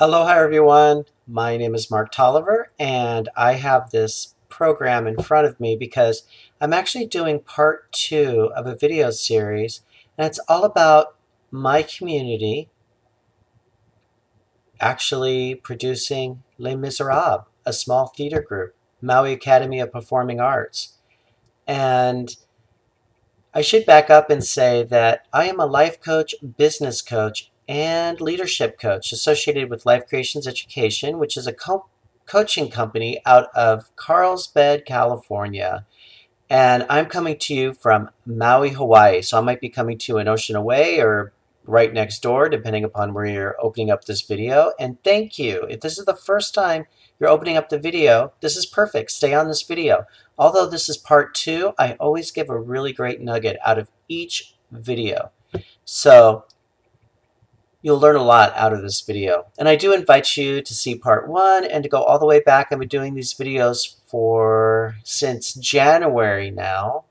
Aloha everyone, my name is Marc Tolliver and I have this program in front of me because I'm actually doing part 2 of a video series, and it's all about my community actually producing Les Miserables, a small theater group, Maui Academy of Performing Arts. And I should back up and say that I am a life coach, business coach, and leadership coach associated with Life Creations Education, which is a coaching company out of Carlsbad, California. And I'm coming to you from Maui, Hawaii. So I might be coming to you an ocean away or right next door, depending upon where you're opening up this video. And thank you. If this is the first time you're opening up the video, this is perfect. Stay on this video. Although this is part 2, I always give a really great nugget out of each video. So you'll learn a lot out of this video. And I do invite you to see part 1 and to go all the way back. I've been doing these videos since January now.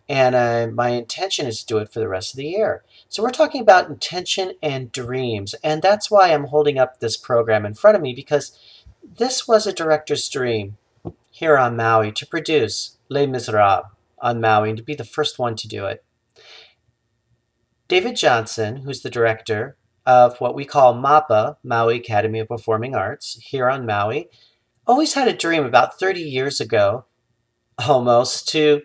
And my intention is to do it for the rest of the year. So we're talking about intention and dreams. And that's why I'm holding up this program in front of me, because this was a director's dream here on Maui to produce Les Miserables on Maui and to be the first one to do it. David Johnson, who's the director of what we call MAPA, Maui Academy of Performing Arts, here on Maui, always had a dream about 30 years ago, almost, to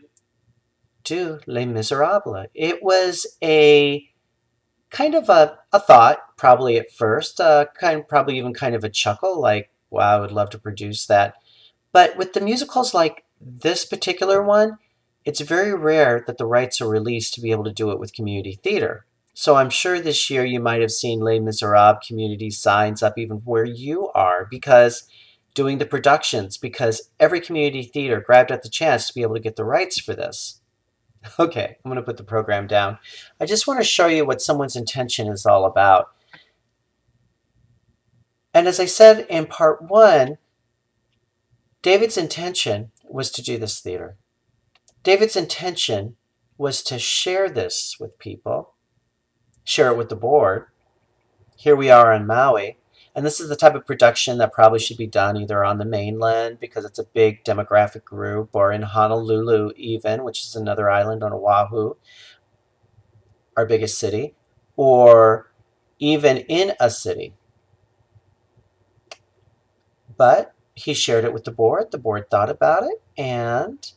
do Les Miserables. It was a kind of a thought, probably at first, probably even kind of a chuckle, like, wow, I would love to produce that. But with the musicals like this particular one, it's very rare that the rights are released to be able to do it with community theater. So I'm sure this year you might have seen Les Miserables community signs up even where you are, because doing the productions, because every community theater grabbed at the chance to be able to get the rights for this. Okay, I'm going to put the program down. I just want to show you what someone's intention is all about. And as I said in part 1, David's intention was to do this theater. David's intention was to share this with people, share it with the board. Here we are on Maui, and this is the type of production that probably should be done either on the mainland, because it's a big demographic group, or in Honolulu even, which is another island on Oahu, our biggest city, or even in a city. But he shared it with the board thought about it, and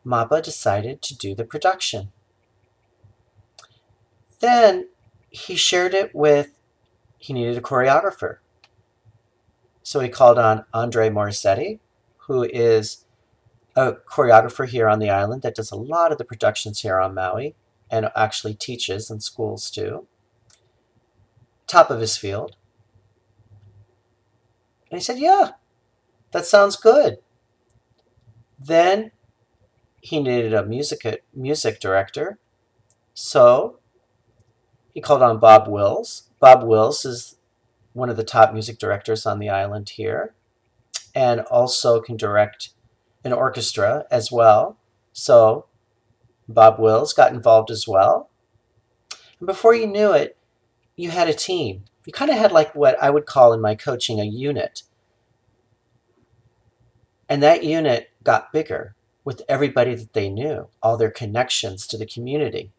MAPA decided to do the production. Then he shared it with, he needed a choreographer. So he called on Andre Morissetti, who is a choreographer here on the island that does a lot of the productions here on Maui and actually teaches in schools too. Top of his field. And he said, yeah, that sounds good. Then he needed a music director. So he called on Bob Wills. Bob Wills is one of the top music directors on the island here, and also can direct an orchestra as well. So Bob Wills got involved as well. And before you knew it, you had a team. You kind of had like what I would call in my coaching a unit. And that unit got bigger with everybody that they knew, all their connections to the community.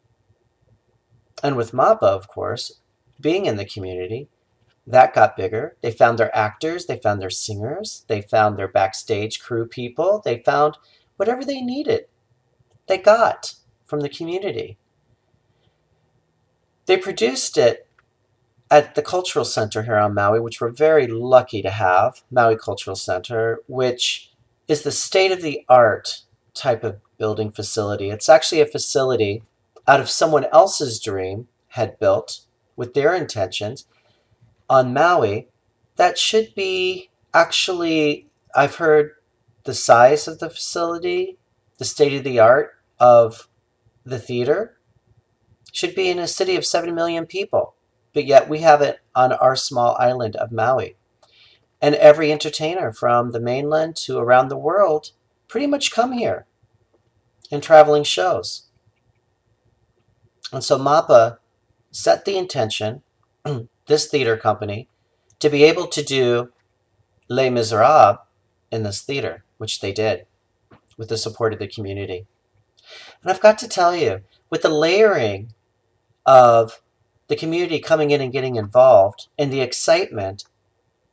And with MAPA, of course, being in the community, that got bigger. They found their actors, they found their singers, they found their backstage crew people, they found whatever they needed, they got from the community. They produced it at the Cultural Center here on Maui, which we're very lucky to have, Maui Cultural Center, which is the state-of-the-art type of building facility. It's actually a facility out of someone else's dream had built with their intentions on Maui that should be actually, I've heard the size of the facility, the state-of-the-art of the theater, should be in a city of 7 million people. But yet we have it on our small island of Maui. And every entertainer from the mainland to around the world pretty much come here in traveling shows. And so MAPA set the intention, this theater company, to be able to do Les Miserables in this theater, which they did with the support of the community. And I've got to tell you, with the layering of the community coming in and getting involved and the excitement,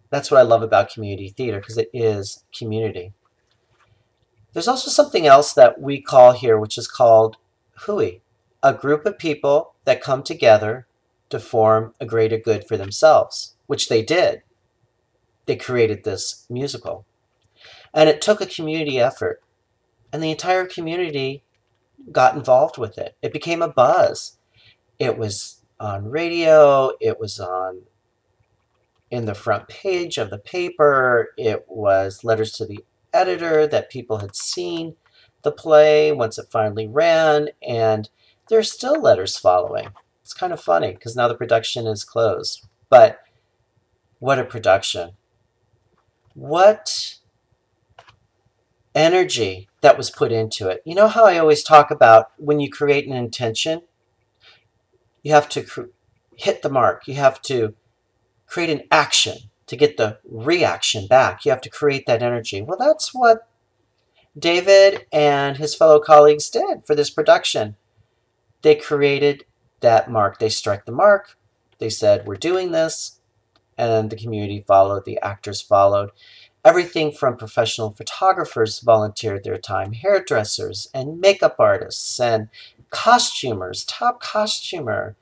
that's what I love about community theater, because it is community. There's also something else that we call here, which is called hui, a group of people that come together to form a greater good for themselves, which they did. They created this musical. And it took a community effort, and the entire community got involved with it. It became a buzz. It was on radio, it was on in the front page of the paper, it was letters to the editor that people had seen the play once it finally ran, and there's still letters following. It's kind of funny because now the production is closed. But what a production. What energy that was put into it. You know how I always talk about when you create an intention, you have to hit the mark. You have to create an action to get the reaction back. You have to create that energy. Well, that's what David and his fellow colleagues did for this production. They created that mark. They struck the mark. They said, we're doing this. And the community followed. The actors followed. Everything from professional photographers volunteered their time, hairdressers and makeup artists and costumers, top costumer,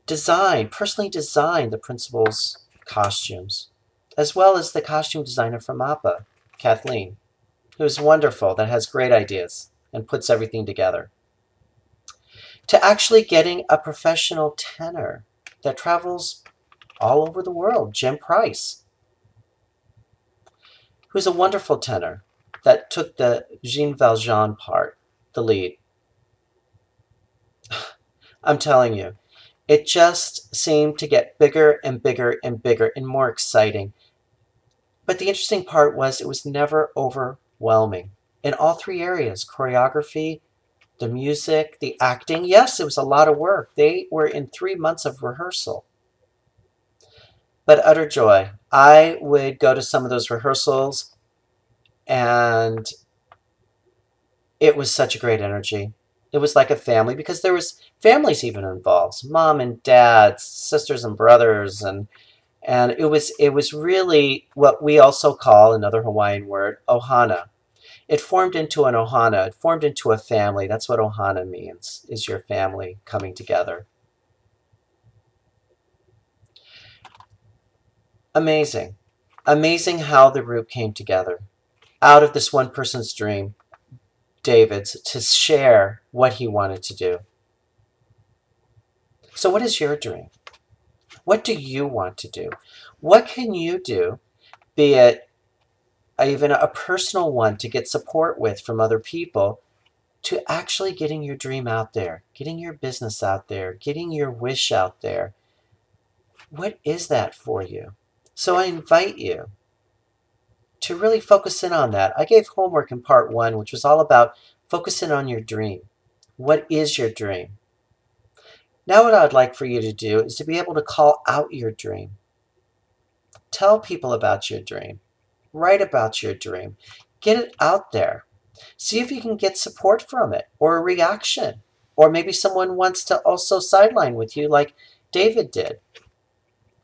personally designed the principal's costumes, as well as the costume designer from MAPA, Kathleen, who's wonderful, that has great ideas and puts everything together, to actually getting a professional tenor that travels all over the world, Jim Price, who's a wonderful tenor that took the Jean Valjean part, the lead. I'm telling you, it just seemed to get bigger and bigger and bigger and more exciting. But the interesting part was it was never overwhelming. In all three areas, choreography, the music, the acting, yes, it was a lot of work. They were in 3 months of rehearsal. But utter joy. I would go to some of those rehearsals, and it was such a great energy. It was like a family, because there was families even involved, mom and dad, sisters and brothers, and it was really what we also call, another Hawaiian word, Ohana. It formed into an Ohana. It formed into a family. That's what Ohana means, is your family coming together. Amazing. Amazing how the group came together out of this one person's dream, David's, to share what he wanted to do. So what is your dream? What do you want to do? What can you do, be it even a personal one to get support with from other people, to actually getting your dream out there, getting your business out there, getting your wish out there? What is that for you? So I invite you to really focus in on that. I gave homework in part 1, which was all about focusing on your dream. What is your dream? Now what I'd like for you to do is to be able to call out your dream. Tell people about your dream. Write about your dream. Get it out there. See if you can get support from it, or a reaction. Or maybe someone wants to also sideline with you like David did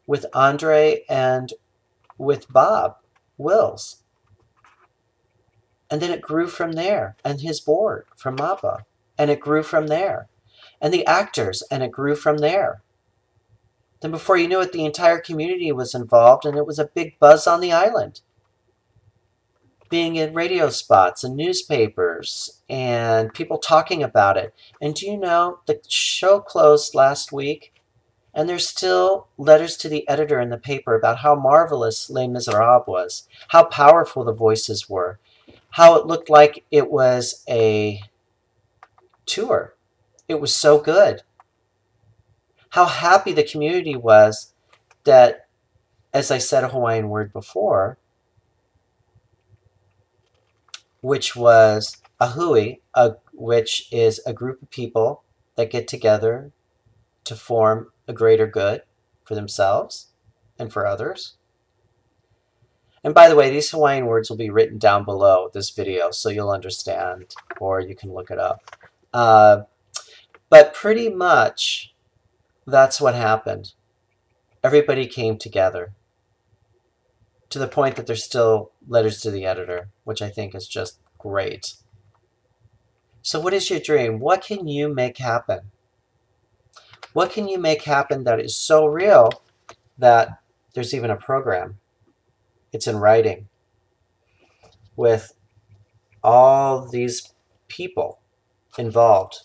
with Andre and with Bob Wills. And then it grew from there, and his board from MAPA, and it grew from there. And the actors, and it grew from there. Then before you knew it, the entire community was involved, and it was a big buzz on the island. Being in radio spots and newspapers, and people talking about it. And do you know, the show closed last week, and there's still letters to the editor in the paper about how marvelous Les Miserables was, how powerful the voices were, how it looked like it was a tour. It was so good. How happy the community was that, as I said a Hawaiian word before, which was a hui, which is a group of people that get together to form a greater good for themselves and for others. And by the way, these Hawaiian words will be written down below this video so you'll understand, or you can look it up. But pretty much that's what happened. Everybody came together to the point that there's still letters to the editor, which I think is just great. So what is your dream? What can you make happen? What can you make happen that is so real that there's even a program? It's in writing with all these people involved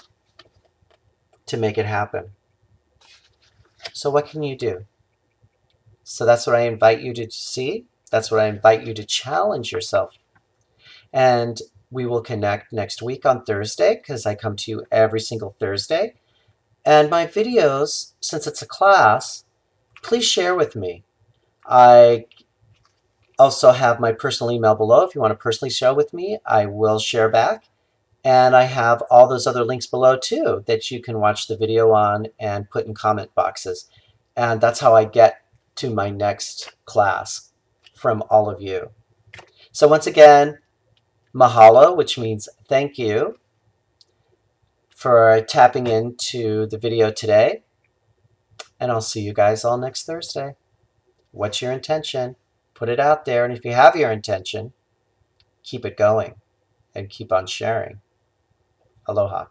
to make it happen. So what can you do? So that's what I invite you to see. That's what I invite you to challenge yourself. And we will connect next week on Thursday, because I come to you every single Thursday. And my videos, since it's a class, please share with me. I also have my personal email below. If you want to personally share with me, I will share back. And I have all those other links below too that you can watch the video on and put in comment boxes. And that's how I get to my next class from all of you. So once again, mahalo, which means thank you for tapping into the video today. And I'll see you guys all next Thursday. What's your intention? Put it out there. And if you have your intention, keep it going and keep on sharing. Aloha.